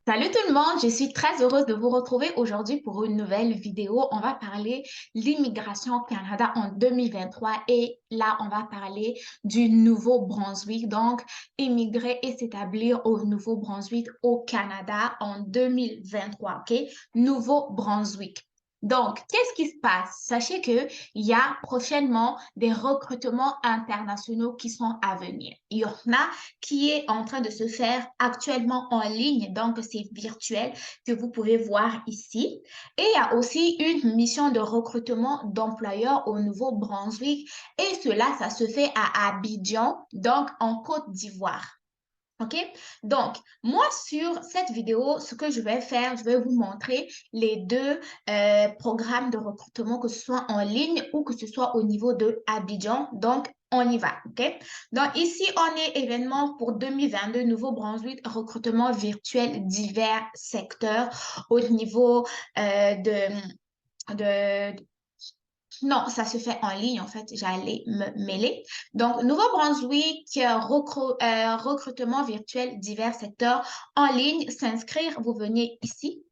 Salut tout le monde, je suis très heureuse de vous retrouver aujourd'hui pour une nouvelle vidéo. On va parler l'immigration au Canada en 2023 et là, on va parler du Nouveau-Brunswick, donc immigrer et s'établir au Nouveau-Brunswick au Canada en 2023, ok? Nouveau-Brunswick. Donc, qu'est-ce qui se passe? Sachez qu'il y a prochainement des recrutements internationaux qui sont à venir. Il y en a qui est en train de se faire actuellement en ligne. Donc, c'est virtuel que vous pouvez voir ici. Et il y a aussi une mission de recrutement d'employeurs au Nouveau-Brunswick. Et cela, ça se fait à Abidjan, donc en Côte d'Ivoire. OK? Donc, moi, sur cette vidéo, ce que je vais faire, je vais vous montrer les deux programmes de recrutement, que ce soit en ligne ou que ce soit au niveau de Abidjan. Donc, on y va. OK? Donc, ici, on est événement pour 2022, Nouveau-Brunswick, recrutement virtuel divers secteurs au niveau de non, ça se fait en ligne, en fait, j'allais me mêler. Donc, Nouveau-Brunswick, recrutement virtuel, divers secteurs en ligne, s'inscrire, vous venez ici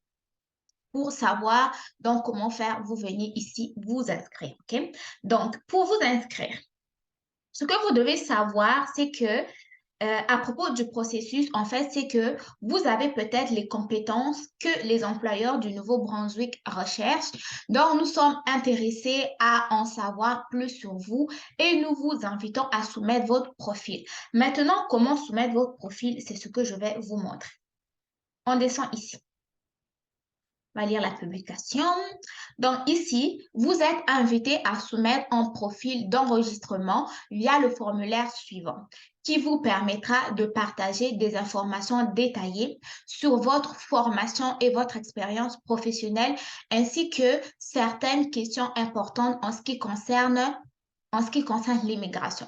pour savoir donc comment faire, vous venez ici vous inscrire, OK? Donc, pour vous inscrire, ce que vous devez savoir, c'est que à propos du processus, en fait, c'est que vous avez peut-être les compétences que les employeurs du Nouveau-Brunswick recherchent. Donc, nous sommes intéressés à en savoir plus sur vous et nous vous invitons à soumettre votre profil. Maintenant, comment soumettre votre profil, c'est ce que je vais vous montrer. On descend ici. On va lire la publication. Donc ici, vous êtes invité à soumettre un profil d'enregistrement via le formulaire suivant qui vous permettra de partager des informations détaillées sur votre formation et votre expérience professionnelle ainsi que certaines questions importantes en ce qui concerne l'immigration.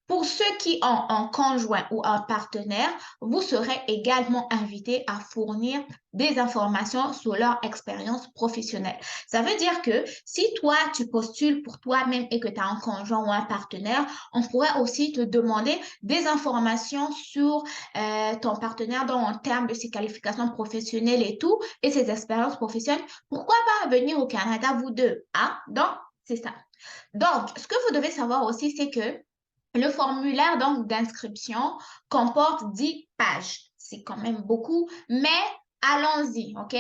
Pour ceux qui ont un conjoint ou un partenaire, vous serez également invité à fournir des informations sur leur expérience professionnelle. Ça veut dire que si toi, tu postules pour toi-même et que tu as un conjoint ou un partenaire, on pourrait aussi te demander des informations sur ton partenaire en termes de ses qualifications professionnelles et tout, et ses expériences professionnelles. Pourquoi pas venir au Canada, vous deux? Hein? Donc, c'est ça. Donc, ce que vous devez savoir aussi, c'est que le formulaire donc d'inscription comporte 10 pages. C'est quand même beaucoup, mais allons-y, OK?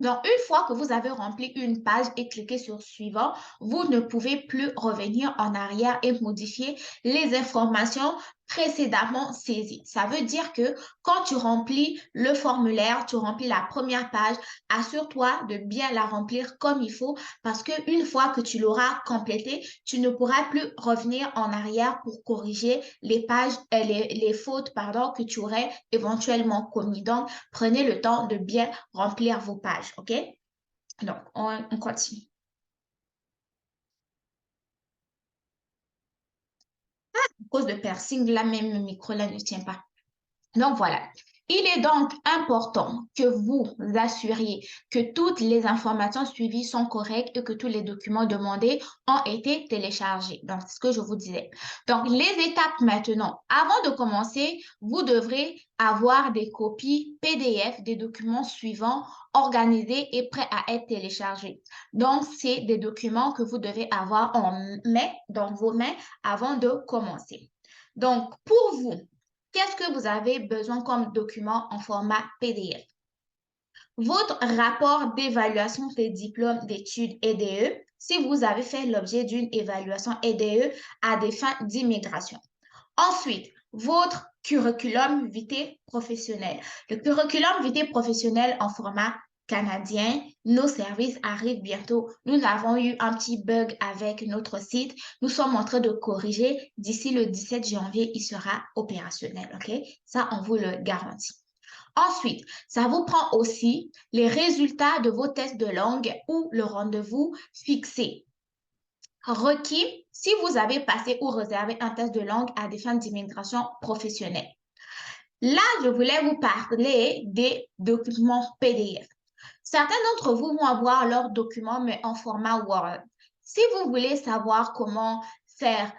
Donc, une fois que vous avez rempli une page et cliqué sur suivant, vous ne pouvez plus revenir en arrière et modifier les informations précédemment saisies. Ça veut dire que quand tu remplis le formulaire, tu remplis la première page, assure-toi de bien la remplir comme il faut parce qu'une fois que tu l'auras complétée, tu ne pourras plus revenir en arrière pour corriger les pages, les fautes, pardon, que tu aurais éventuellement commis. Donc, prenez le temps de bien remplir vos pages, OK? Donc, on continue. À cause de piercing, là même, le micro là ne tient pas. Donc voilà, il est donc important que vous assuriez que toutes les informations suivies sont correctes et que tous les documents demandés ont été téléchargés. Donc, c'est ce que je vous disais. Donc, les étapes maintenant, avant de commencer, vous devrez avoir des copies PDF des documents suivants organisés et prêts à être téléchargés. Donc, c'est des documents que vous devez avoir dans vos mains avant de commencer. Donc, pour vous, qu'est-ce que vous avez besoin comme document en format PDF? Votre rapport d'évaluation des diplômes d'études EDE, si vous avez fait l'objet d'une évaluation EDE à des fins d'immigration. Ensuite, votre curriculum vitae professionnel. Le curriculum vitae professionnel en format canadien, nos services arrivent bientôt. Nous avons eu un petit bug avec notre site. Nous sommes en train de corriger. D'ici le 17 janvier, il sera opérationnel. OK? Ça, on vous le garantit. Ensuite, ça vous prend aussi les résultats de vos tests de langue ou le rendez-vous fixé. Requis si vous avez passé ou réservé un test de langue à des fins d'immigration professionnelle. Là, je voulais vous parler des documents PDF. Certains d'entre vous vont avoir leurs documents, mais en format Word. Si vous voulez savoir comment faire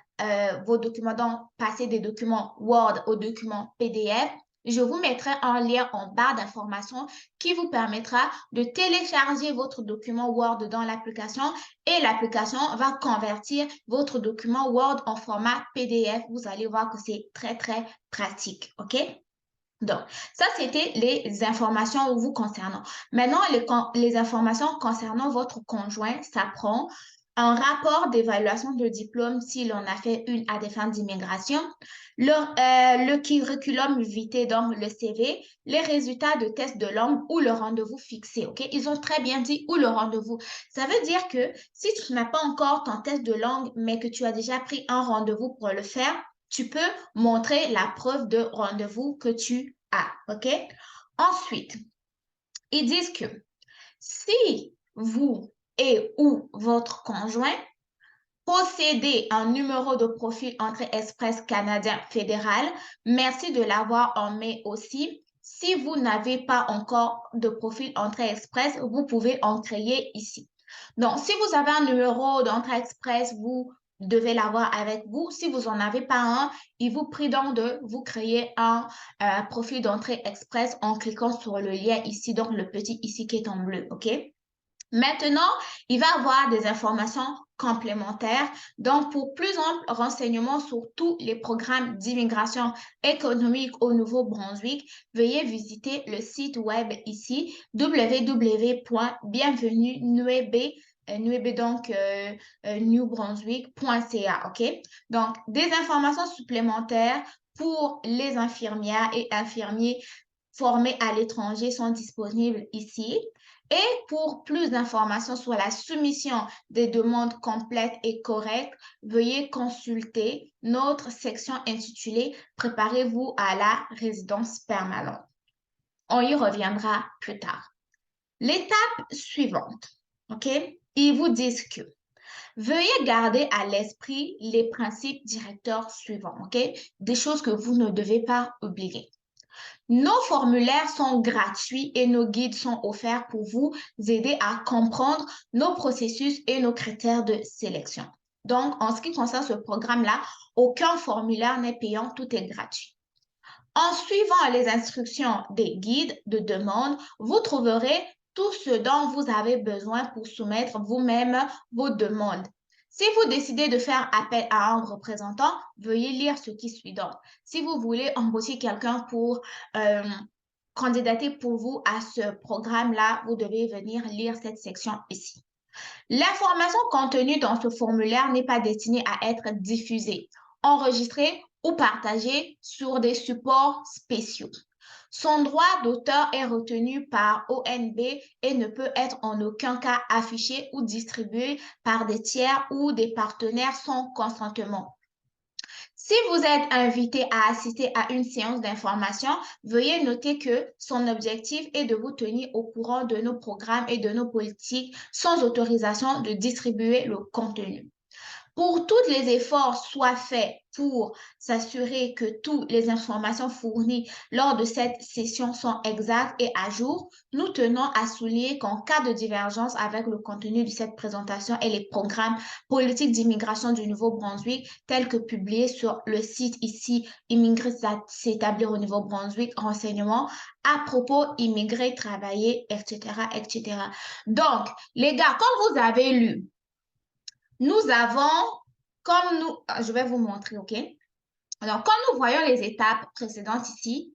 vos documents, donc passer des documents Word aux documents PDF, Je vous mettrai un lien en barre d'informations qui vous permettra de télécharger votre document Word dans l'application et l'application va convertir votre document Word en format PDF. Vous allez voir que c'est très, très pratique. OK? Donc, ça, c'était les informations vous concernant. Maintenant, les informations concernant votre conjoint, ça prend un rapport d'évaluation de diplôme s'il en a fait une à des fins d'immigration, le curriculum vitae, donc le CV, les résultats de tests de langue ou le rendez-vous fixé, OK? Ils ont très bien dit ou le rendez-vous. Ça veut dire que si tu n'as pas encore ton test de langue, mais que tu as déjà pris un rendez-vous pour le faire, tu peux montrer la preuve de rendez-vous que tu as, OK? Ensuite, ils disent que si vous et ou votre conjoint possédez un numéro de profil Entrée Express canadien fédéral, merci de l'avoir en mai aussi. Si vous n'avez pas encore de profil Entrée Express, vous pouvez en créer ici. Donc, si vous avez un numéro d'Entrée Express, vous devez l'avoir avec vous. Si vous n'en avez pas un, il vous prie donc de vous créer un profil d'entrée express en cliquant sur le lien ici, donc le petit ici qui est en bleu, OK? Maintenant, il va avoir des informations complémentaires. Donc, pour plus amples renseignements sur tous les programmes d'immigration économique au Nouveau-Brunswick, veuillez visiter le site web ici, newbrunswick.ca, OK? Donc, des informations supplémentaires pour les infirmières et infirmiers formés à l'étranger sont disponibles ici. Et pour plus d'informations sur la soumission des demandes complètes et correctes, veuillez consulter notre section intitulée « Préparez-vous à la résidence permanente ». On y reviendra plus tard. L'étape suivante, OK? Ils vous disent que veuillez garder à l'esprit les principes directeurs suivants, OK? Des choses que vous ne devez pas oublier. Nos formulaires sont gratuits et nos guides sont offerts pour vous aider à comprendre nos processus et nos critères de sélection. Donc, en ce qui concerne ce programme-là, aucun formulaire n'est payant, tout est gratuit. En suivant les instructions des guides de demande, vous trouverez tout ce dont vous avez besoin pour soumettre vous-même vos demandes. Si vous décidez de faire appel à un représentant, veuillez lire ce qui suit donc. Si vous voulez embaucher quelqu'un pour candidater pour vous à ce programme-là, vous devez venir lire cette section ici. L'information contenue dans ce formulaire n'est pas destinée à être diffusée, enregistrée ou partagée sur des supports spéciaux. Son droit d'auteur est retenu par ONB et ne peut être en aucun cas affiché ou distribué par des tiers ou des partenaires sans consentement. Si vous êtes invité à assister à une séance d'information, veuillez noter que son objectif est de vous tenir au courant de nos programmes et de nos politiques sans autorisation de distribuer le contenu. Pour tous les efforts soient faits pour s'assurer que toutes les informations fournies lors de cette session sont exactes et à jour, nous tenons à souligner qu'en cas de divergence avec le contenu de cette présentation et les programmes politiques d'immigration du Nouveau-Brunswick tels que publiés sur le site ici, Immigrer s'établir au Nouveau-Brunswick, renseignements à propos immigrer, travailler, etc., etc. Donc, les gars, comme vous avez lu, nous avons, comme nous, je vais vous montrer, OK? Alors, comme nous voyons les étapes précédentes ici,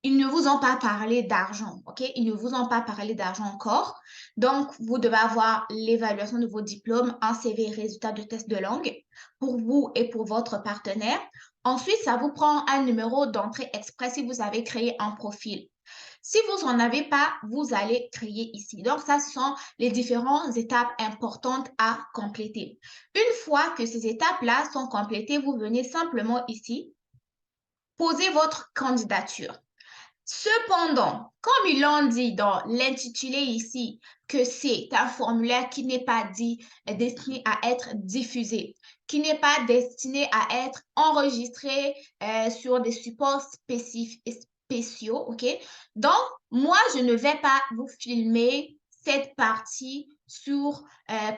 ils ne vous ont pas parlé d'argent, OK? Ils ne vous ont pas parlé d'argent encore. Donc, vous devez avoir l'évaluation de vos diplômes, un CV, résultat de test de langue pour vous et pour votre partenaire. Ensuite, ça vous prend un numéro d'entrée express si vous avez créé un profil. Si vous n'en avez pas, vous allez créer ici. Donc, ça, ce sont les différentes étapes importantes à compléter. Une fois que ces étapes-là sont complétées, vous venez simplement ici, poser votre candidature. Cependant, comme ils l'ont dit dans l'intitulé ici, que c'est un formulaire qui n'est pas destiné à être diffusé, qui n'est pas destiné à être enregistré sur des supports spéciaux, OK? Donc, moi, je ne vais pas vous filmer cette partie sur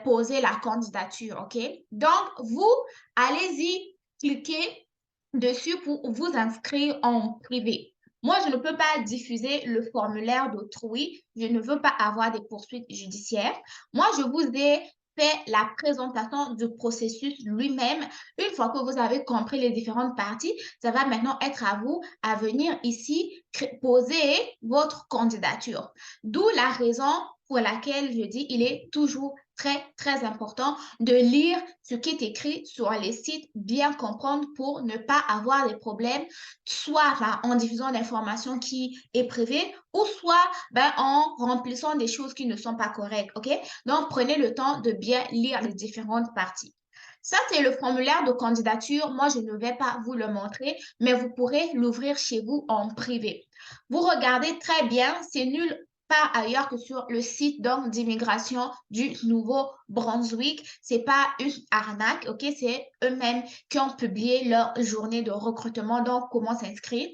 poser la candidature, OK? Donc, vous, allez-y, cliquez dessus pour vous inscrire en privé. Moi, je ne peux pas diffuser le formulaire d'autrui. Je ne veux pas avoir des poursuites judiciaires. Moi, je vous ai fait la présentation du processus lui-même. Une fois que vous avez compris les différentes parties, ça va maintenant être à vous à venir ici poser votre candidature. D'où la raison pour laquelle je dis il est toujours très important de lire ce qui est écrit sur les sites, bien comprendre pour ne pas avoir des problèmes, soit en diffusant l'information qui est privée ou soit en remplissant des choses qui ne sont pas correctes, OK? Donc, prenez le temps de bien lire les différentes parties. Ça, c'est le formulaire de candidature. Moi, je ne vais pas vous le montrer, mais vous pourrez l'ouvrir chez vous en privé. Vous regardez très bien, c'est nul part ailleurs que sur le site d'immigration du Nouveau-Brunswick. C'est pas une arnaque, ok? C'est eux-mêmes qui ont publié leur journée de recrutement, donc comment s'inscrire.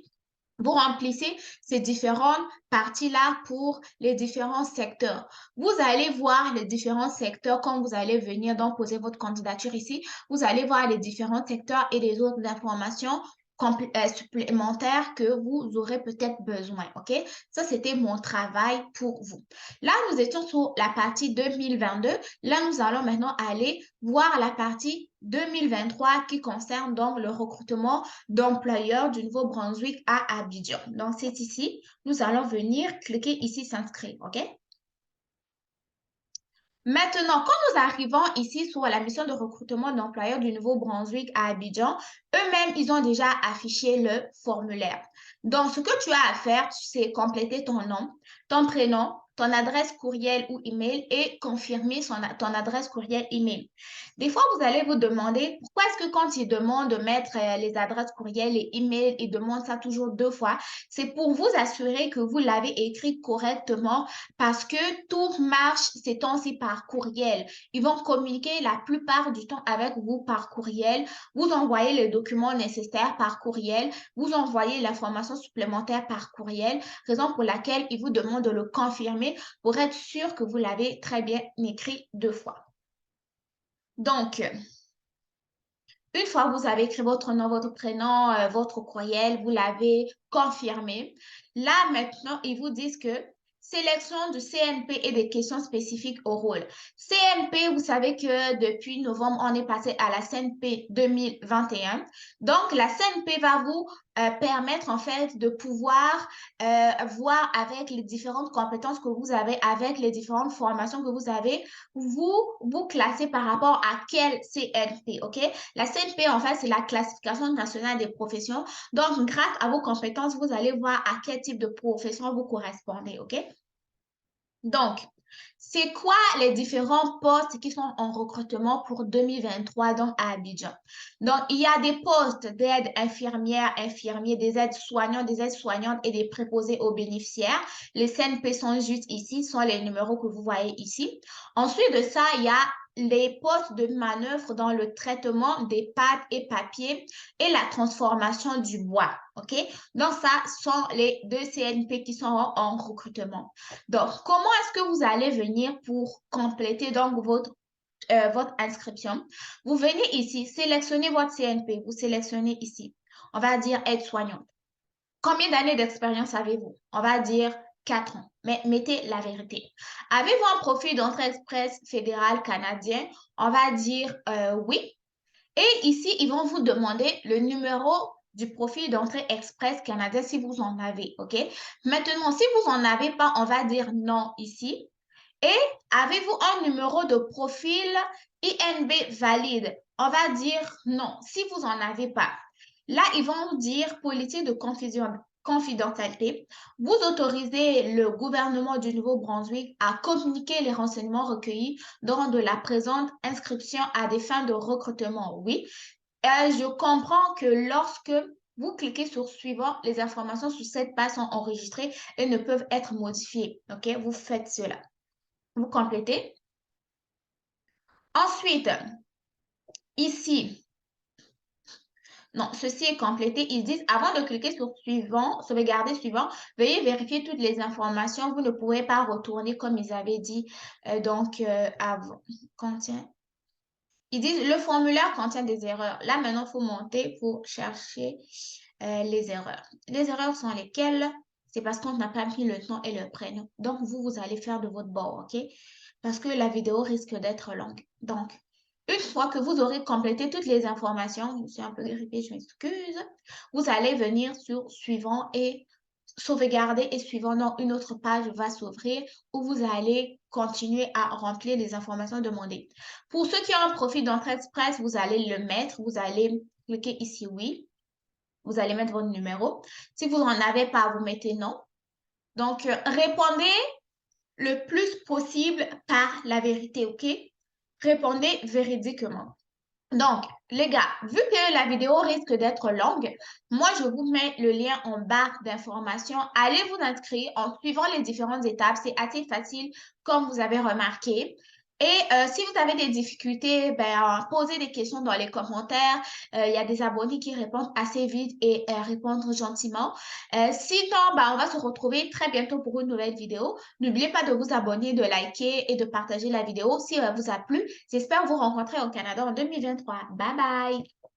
Vous remplissez ces différentes parties-là pour les différents secteurs. Vous allez voir les différents secteurs quand vous allez venir donc poser votre candidature ici. Vous allez voir les différents secteurs et les autres informations supplémentaires que vous aurez peut-être besoin. OK? Ça, c'était mon travail pour vous. Là, nous étions sur la partie 2022. Là, nous allons maintenant aller voir la partie 2023 qui concerne donc le recrutement d'employeurs du Nouveau-Brunswick à Abidjan. Donc, c'est ici. Nous allons venir cliquer ici s'inscrire. OK? Maintenant, quand nous arrivons ici sur la mission de recrutement d'employeurs du Nouveau-Brunswick à Abidjan, eux-mêmes, ils ont déjà affiché le formulaire. Donc, ce que tu as à faire, c'est compléter ton nom, ton prénom, ton adresse courriel ou email et confirmer ton adresse courriel email. Des fois, vous allez vous demander pourquoi est-ce que quand ils demandent de mettre les adresses courriel et email, ils demandent ça toujours 2 fois. C'est pour vous assurer que vous l'avez écrit correctement parce que tout marche ces temps-ci par courriel. Ils vont communiquer la plupart du temps avec vous par courriel. Vous envoyez les documents nécessaires par courriel. Vous envoyez l'information supplémentaire par courriel, raison pour laquelle ils vous demandent de le confirmer pour être sûr que vous l'avez très bien écrit 2 fois. Donc, une fois que vous avez écrit votre nom, votre prénom, votre courriel, vous l'avez confirmé. Là, maintenant, ils vous disent que sélection du CNP et des questions spécifiques au rôle. CNP, vous savez que depuis novembre, on est passé à la CNP 2021. Donc, la CNP va vous permettre en fait de pouvoir voir avec les différentes compétences que vous avez, avec les différentes formations que vous avez, vous classer par rapport à quel CNP, OK? La CNP, en fait, c'est la classification nationale des professions. Donc, grâce à vos compétences, vous allez voir à quel type de profession vous correspondez, OK? Donc, c'est quoi les différents postes qui sont en recrutement pour 2023 donc à Abidjan? Donc, il y a des postes d'aide infirmière, infirmiers, des aides-soignantes et des préposés aux bénéficiaires. Les CNP sont juste ici, sont les numéros que vous voyez ici. Ensuite de ça, il y a les postes de manœuvre dans le traitement des pâtes et papiers et la transformation du bois. OK? Donc, ça sont les 2 CNP qui sont en recrutement. Donc, comment est-ce que vous allez venir pour compléter donc votre inscription? Vous venez ici, sélectionnez votre CNP, vous sélectionnez ici. On va dire aide-soignante. Combien d'années d'expérience avez-vous? On va dire 4 ans, mais mettez la vérité. Avez-vous un profil d'entrée express fédéral canadien? On va dire oui. Et ici, ils vont vous demander le numéro du profil d'entrée express canadien si vous en avez, OK? Maintenant, si vous n'en avez pas, on va dire non ici. Et avez-vous un numéro de profil INB valide? On va dire non si vous n'en avez pas. Là, ils vont dire politique de confidentialité. Vous autorisez le gouvernement du Nouveau-Brunswick à communiquer les renseignements recueillis lors de la présente inscription à des fins de recrutement. Oui. Je comprends que lorsque vous cliquez sur suivant, les informations sur cette page sont enregistrées et ne peuvent être modifiées. OK? Vous faites cela. Vous complétez. Ensuite, ici, non, ceci est complété. Ils disent, avant de cliquer sur suivant, sauvegarder suivant, veuillez vérifier toutes les informations. Vous ne pourrez pas retourner comme ils avaient dit. Avant. Contient. Ils disent le formulaire contient des erreurs. Là, maintenant, il faut monter pour chercher les erreurs. Les erreurs sont lesquelles? C'est parce qu'on n'a pas mis le nom et le prénom. Donc, vous allez faire de votre bord, OK? Parce que la vidéo risque d'être longue. Donc, une fois que vous aurez complété toutes les informations, je suis un peu grippée, je m'excuse, vous allez venir sur suivant et sauvegarder et suivant. Donc, une autre page va s'ouvrir où vous allez continuer à remplir les informations demandées. Pour ceux qui ont un profil d'entrée express, vous allez le mettre, vous allez cliquer ici oui, vous allez mettre votre numéro. Si vous n'en avez pas, vous mettez non. Donc, répondez le plus possible par la vérité, OK? Répondez véridiquement. Donc, les gars, vu que la vidéo risque d'être longue, moi, je vous mets le lien en barre d'informations. Allez vous inscrire en suivant les différentes étapes. C'est assez facile, comme vous avez remarqué. Et si vous avez des difficultés, ben, posez des questions dans les commentaires. Il y a des abonnés qui répondent assez vite et répondent gentiment. Sinon, ben, on va se retrouver très bientôt pour une nouvelle vidéo. N'oubliez pas de vous abonner, de liker et de partager la vidéo si elle vous a plu. J'espère vous rencontrer au Canada en 2023. Bye bye!